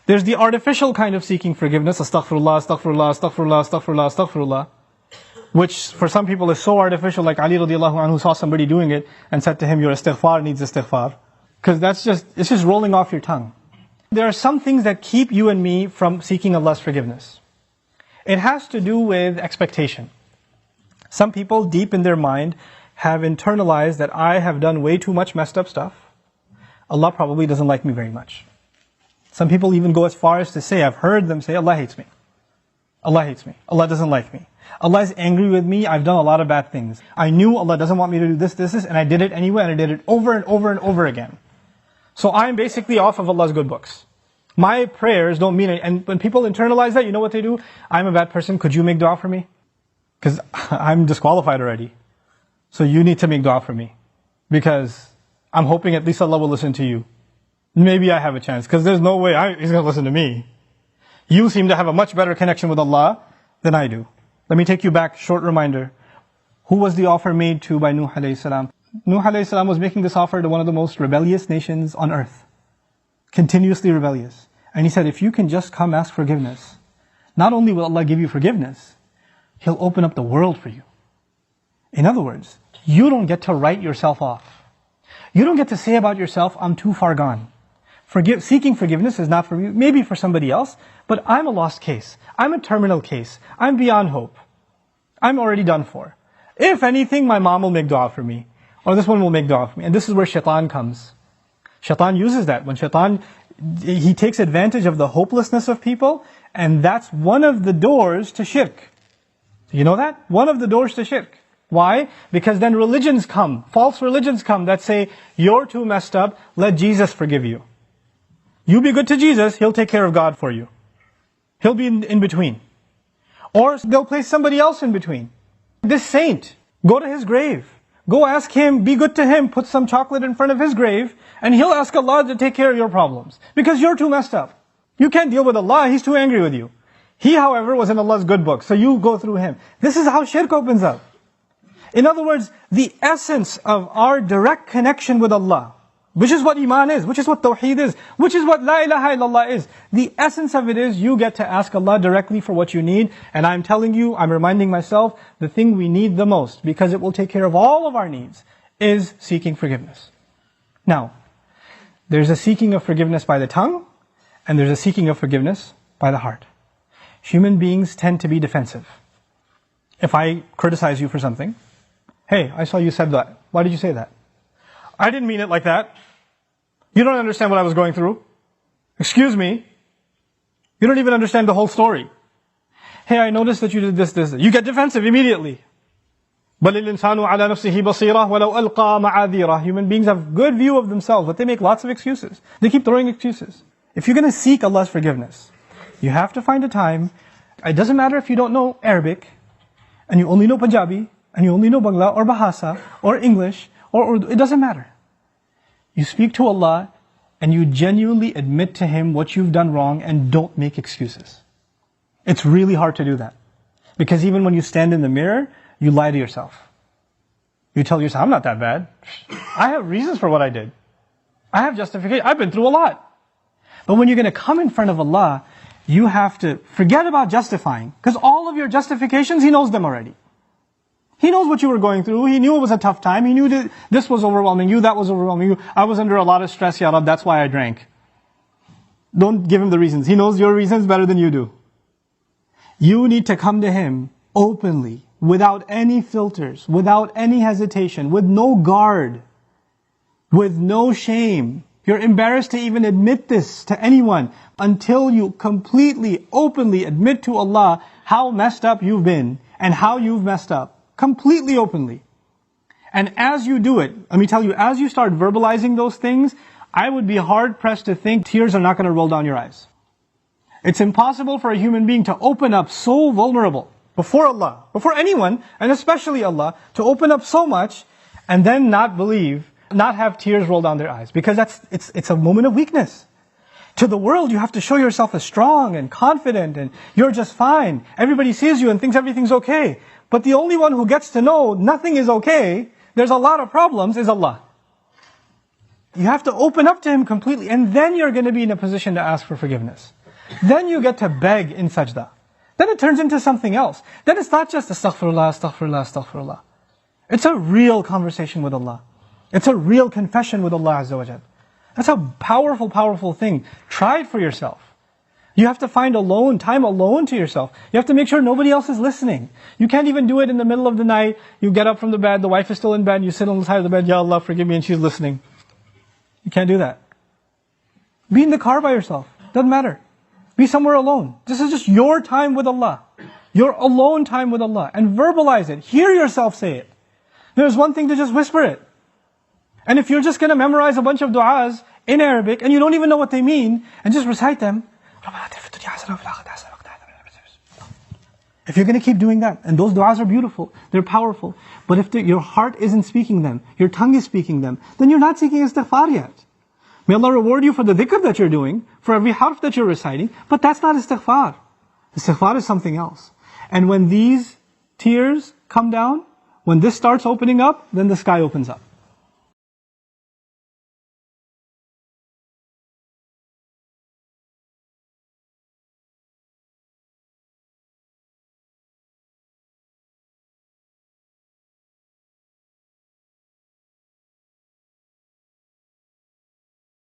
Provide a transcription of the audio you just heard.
There's the artificial kind of seeking forgiveness, astaghfirullah, astaghfirullah, astaghfirullah, astaghfirullah, astaghfirullah, which for some people is so artificial, like Ali radiallahu anhu saw somebody doing it and said to him, your istighfar needs istighfar. Because it's just rolling off your tongue. There are some things that keep you and me from seeking Allah's forgiveness. It has to do with expectation. Some people deep in their mind have internalized that I have done way too much messed up stuff. Allah probably doesn't like me very much. Some people even go as far as to say, I've heard them say, Allah hates me. Allah hates me. Allah doesn't like me. Allah is angry with me. I've done a lot of bad things. I knew Allah doesn't want me to do this, and I did it anyway, and I did it over and over and over again. So I'm basically off of Allah's good books. My prayers don't mean it. And when people internalize that, you know what they do? I'm a bad person. Could you make dua for me? Because I'm disqualified already. So you need to make dua for me. Because I'm hoping at least Allah will listen to you. Maybe I have a chance. Because there's no way He's going to listen to me. You seem to have a much better connection with Allah than I do. Let me take you back, short reminder. Who was the offer made to by Nuh alayhi salam? Nuh alayhi salam was making this offer to one of the most rebellious nations on earth. Continuously rebellious. And he said, if you can just come ask forgiveness, not only will Allah give you forgiveness, He'll open up the world for you. In other words, you don't get to write yourself off. You don't get to say about yourself, I'm too far gone. Seeking forgiveness is not for you, maybe for somebody else, but I'm a lost case. I'm a terminal case. I'm beyond hope. I'm already done for. If anything, my mom will make dua for me. Or this one will make dua for me. And this is where shaitan comes. Shaitan uses that. When shaitan, he takes advantage of the hopelessness of people, and that's one of the doors to shirk. You know that? One of the doors to shirk. Why? Because then religions come, false religions come that say, you're too messed up, let Jesus forgive you. You be good to Jesus, He'll take care of God for you. He'll be in between. Or they'll place somebody else in between. This saint, go to his grave. Go ask him, be good to him, put some chocolate in front of his grave, and he'll ask Allah to take care of your problems. Because you're too messed up. You can't deal with Allah, He's too angry with you. He, however, was in Allah's good book, so you go through him. This is how shirk opens up. In other words, the essence of our direct connection with Allah, which is what Iman is, which is what Tawheed is, which is what La ilaha illallah is. The essence of it is you get to ask Allah directly for what you need. And I'm telling you, I'm reminding myself, the thing we need the most, because it will take care of all of our needs, is seeking forgiveness. Now, there's a seeking of forgiveness by the tongue, and there's a seeking of forgiveness by the heart. Human beings tend to be defensive. If I criticize you for something, hey, I saw you said that. Why did you say that? I didn't mean it like that. You don't understand what I was going through. Excuse me. You don't even understand the whole story. Hey, I noticed that you did this. You get defensive immediately. بَلِ الْإِنسَانُ عَلَى نَفْسِهِ بَصِيرًا وَلَوْ أَلْقَى مَعَاذِيرًا. Human beings have good view of themselves, but they make lots of excuses. They keep throwing excuses. If you're going to seek Allah's forgiveness, you have to find a time. It doesn't matter if you don't know Arabic, and you only know Punjabi, and you only know Bangla, or Bahasa, or English, or Urdu. It doesn't matter. You speak to Allah, and you genuinely admit to Him what you've done wrong, and don't make excuses. It's really hard to do that. Because even when you stand in the mirror, you lie to yourself. You tell yourself, I'm not that bad. I have reasons for what I did. I have justification. I've been through a lot. But when you're going to come in front of Allah, you have to forget about justifying. Because all of your justifications, He knows them already. He knows what you were going through. He knew it was a tough time. He knew that this was overwhelming you, that was overwhelming you. I was under a lot of stress, Ya Rab, that's why I drank. Don't give Him the reasons. He knows your reasons better than you do. You need to come to Him openly, without any filters, without any hesitation, with no guard, with no shame. You're embarrassed to even admit this to anyone until you completely, openly admit to Allah how messed up you've been and how you've messed up. Completely openly. And as you do it, let me tell you, as you start verbalizing those things, I would be hard pressed to think tears are not going to roll down your eyes. It's impossible for a human being to open up so vulnerable before Allah, before anyone, and especially Allah, to open up so much and then not believe, not have tears roll down their eyes. Because it's a moment of weakness. To the world, you have to show yourself as strong and confident and you're just fine. Everybody sees you and thinks everything's okay. But the only one who gets to know nothing is okay, there's a lot of problems, is Allah. You have to open up to Him completely, and then you're going to be in a position to ask for forgiveness. Then you get to beg in sajda. Then it turns into something else. Then it's not just astaghfirullah, astaghfirullah, astaghfirullah. It's a real conversation with Allah. It's a real confession with Allah Azza wa Jal. That's a powerful, powerful thing. Try it for yourself. You have to find time alone to yourself. You have to make sure nobody else is listening. You can't even do it in the middle of the night. You get up from the bed, the wife is still in bed, you sit on the side of the bed, Ya Allah, forgive me, and she's listening. You can't do that. Be in the car by yourself. Doesn't matter. Be somewhere alone. This is just your time with Allah. Your alone time with Allah. And verbalize it. Hear yourself say it. There's one thing to just whisper it. And if you're just going to memorize a bunch of du'as in Arabic and you don't even know what they mean, and just recite them, if you're going to keep doing that, and those du'as are beautiful, they're powerful, but if your heart isn't speaking them, your tongue is speaking them, then you're not seeking istighfar yet. May Allah reward you for the dhikr that you're doing, for every harf that you're reciting, but that's not istighfar. Istighfar is something else. And when these tears come down, when this starts opening up, then the sky opens up.